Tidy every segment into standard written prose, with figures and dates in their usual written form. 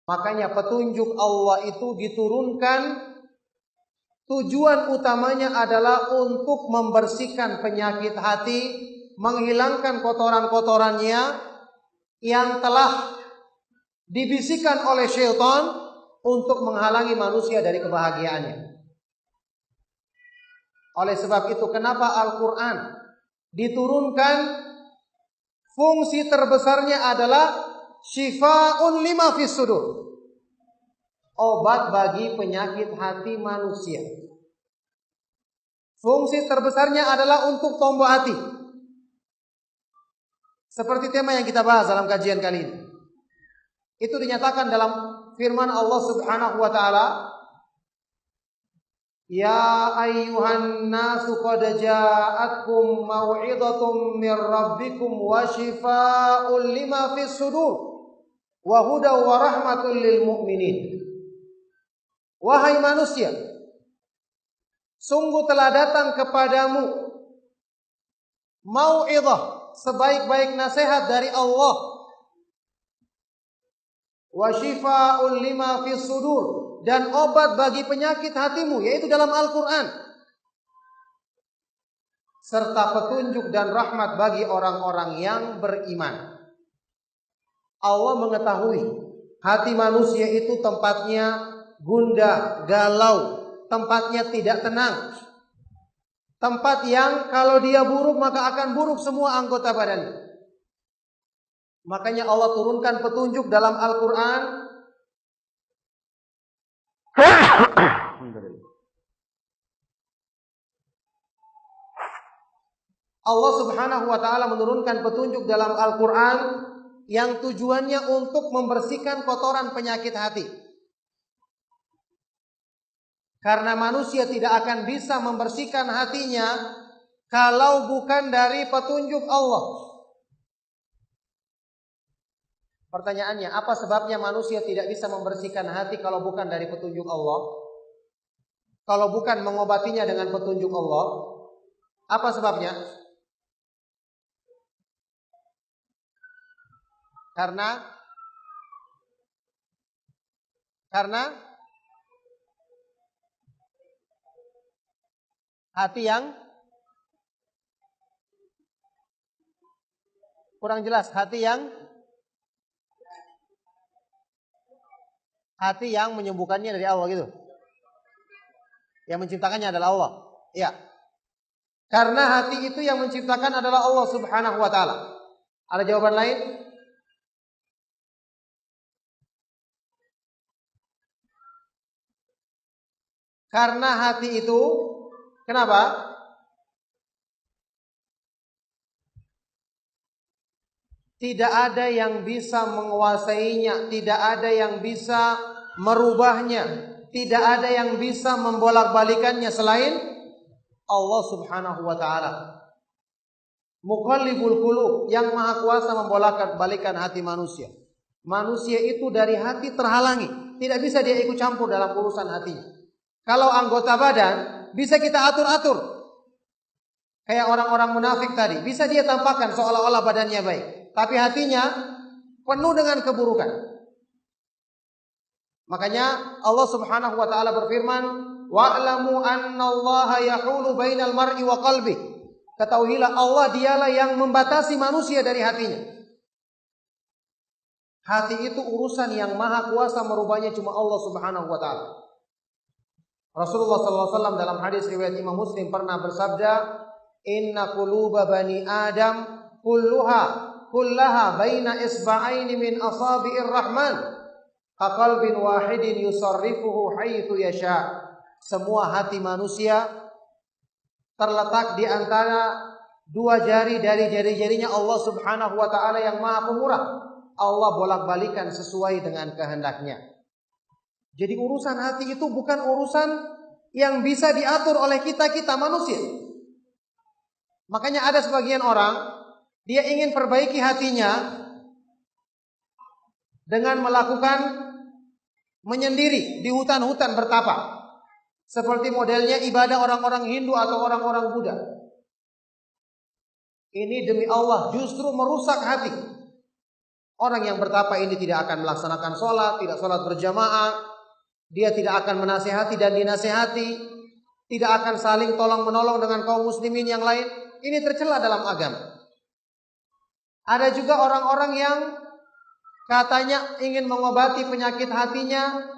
Makanya petunjuk Allah itu diturunkan, tujuan utamanya adalah untuk membersihkan penyakit hati, menghilangkan kotoran-kotorannya yang telah dibisikkan oleh syaitan untuk menghalangi manusia dari kebahagiaannya. Oleh sebab itu, kenapa Al-Quran diturunkan, fungsi terbesarnya adalah syifa'un lima fis sudur, obat bagi penyakit hati manusia. Fungsi terbesarnya adalah untuk tombok hati. Seperti tema yang kita bahas dalam kajian kali ini. Itu dinyatakan dalam firman Allah Subhanahu wa taala, ya ayyuhan nasu qad ja'atkum mau'izatum mir rabbikum wa shifaa'un lima fis sudur wa hudaw wa rahmatul lil mu'minin. Wahai manusia, sungguh telah datang kepadamu mau'izah, sebaik-baik nasihat dari Allah, wa shifaa'un lima fis sudur, dan obat bagi penyakit hatimu, yaitu dalam Al-Quran, serta petunjuk dan rahmat bagi orang-orang yang beriman. Allah mengetahui hati manusia itu tempatnya gundah, galau, tempatnya tidak tenang, tempat yang kalau dia buruk maka akan buruk semua anggota badannya. Makanya Allah turunkan petunjuk dalam Al-Quran. Allah Subhanahu wa ta'ala menurunkan petunjuk dalam Al-Quran yang tujuannya untuk membersihkan kotoran penyakit hati. Karena manusia tidak akan bisa membersihkan hatinya kalau bukan dari petunjuk Allah. Pertanyaannya, apa sebabnya manusia tidak bisa membersihkan hati kalau bukan dari petunjuk Allah? Kalau bukan mengobatinya dengan petunjuk Allah, apa sebabnya? Karena hati yang kurang jelas, hati yang menyembuhkannya dari Allah gitu. Yang menciptakannya adalah Allah. Iya. Karena hati itu yang menciptakan adalah Allah Subhanahu wa ta'ala. Ada jawaban lain? Karena hati itu, kenapa? Tidak ada yang bisa menguasainya, tidak ada yang bisa merubahnya, tidak ada yang bisa membolak-balikannya selain Allah Subhanahu wa ta'ala. Muqallibul qulub, yang maha kuasa membolak-balikan hati manusia. Manusia itu dari hati terhalangi, tidak bisa dia ikut campur dalam urusan hatinya. Kalau anggota badan bisa kita atur-atur, kayak orang-orang munafik tadi, bisa dia tampakkan seolah-olah badannya baik, tapi hatinya penuh dengan keburukan. Makanya Allah Subhanahu wa ta'ala berfirman, wa'lamu annallaha yahulu bainal mar'i wa qalbi. Ketahuilah Allah dialah yang membatasi manusia dari hatinya. Hati itu urusan yang maha kuasa merubahnya cuma Allah Subhanahu wa ta'ala. Rasulullah SAW dalam hadis riwayat Imam Muslim pernah bersabda, inna quluba bani Adam kullaha baina isba'aini min asabi'ir rahman kaqalbin wahidin yusarrifuhu haitsu yasha. Semua hati manusia terletak di antara dua jari dari jari-jarinya Allah Subhanahu wa ta'ala yang maha pemurah. Allah bolak-balikan sesuai dengan kehendaknya. Jadi urusan hati itu bukan urusan yang bisa diatur oleh kita manusia. Makanya ada sebagian orang, dia ingin perbaiki hatinya dengan melakukan menyendiri di hutan-hutan bertapa. Seperti modelnya ibadah orang-orang Hindu atau orang-orang Buddha. Ini demi Allah justru merusak hati. Orang yang bertapa ini tidak akan melaksanakan sholat, tidak sholat berjamaah, dia tidak akan menasihati dan dinasihati, tidak akan saling tolong menolong dengan kaum muslimin yang lain. Ini tercela dalam agama. Ada juga orang-orang yang katanya ingin mengobati penyakit hatinya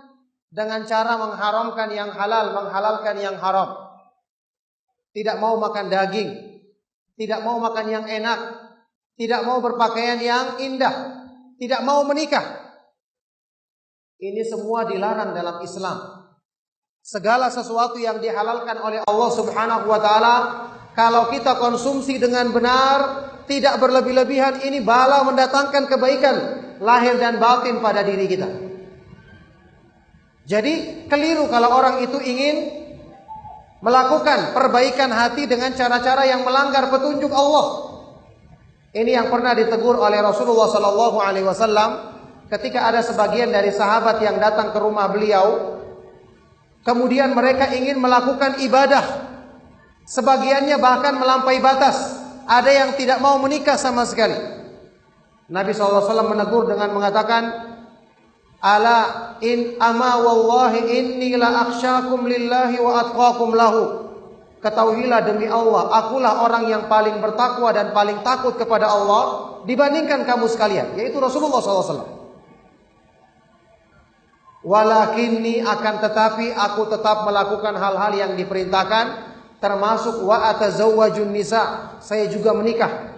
dengan cara mengharamkan yang halal, menghalalkan yang haram. Tidak mau makan daging, tidak mau makan yang enak, tidak mau berpakaian yang indah, tidak mau menikah. Ini semua dilarang dalam Islam. Segala sesuatu yang dihalalkan oleh Allah Subhanahu wa taala, kalau kita konsumsi dengan benar, tidak berlebih-lebihan, ini bala mendatangkan kebaikan lahir dan batin pada diri kita. Jadi keliru kalau orang itu ingin melakukan perbaikan hati dengan cara-cara yang melanggar petunjuk Allah. Ini yang pernah ditegur oleh Rasulullah sallallahu alaihi wasallam ketika ada sebagian dari sahabat yang datang ke rumah beliau. Kemudian mereka ingin melakukan ibadah. Sebagiannya bahkan melampaui batas. Ada yang tidak mau menikah sama sekali. Nabi SAW menegur dengan mengatakan, ala in ama wallahi inni la akhsyakum lillahi wa atqakum lahu. Ketahuilah demi Allah, akulah orang yang paling bertakwa dan paling takut kepada Allah dibandingkan kamu sekalian, yaitu Rasulullah SAW. Walakinni, akan tetapi aku tetap melakukan hal-hal yang diperintahkan, termasuk wa atazawwajun nisa, saya juga menikah,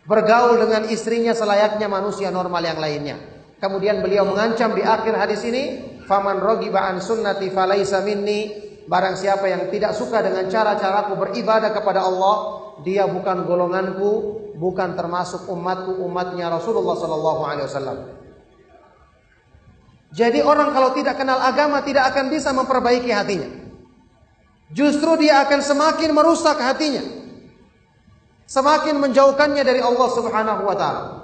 bergaul dengan istrinya selayaknya manusia normal yang lainnya. Kemudian beliau mengancam di akhir hadis ini, faman raghiba an sunnati falaisa minni, barang siapa yang tidak suka dengan cara-caraku beribadah kepada Allah, dia bukan golonganku, bukan termasuk umatku, umatnya Rasulullah sallallahu alaihi wasallam. Jadi orang kalau tidak kenal agama tidak akan bisa memperbaiki hatinya. Justru dia akan semakin merusak hatinya, semakin menjauhkannya dari Allah Subhanahu wa taala.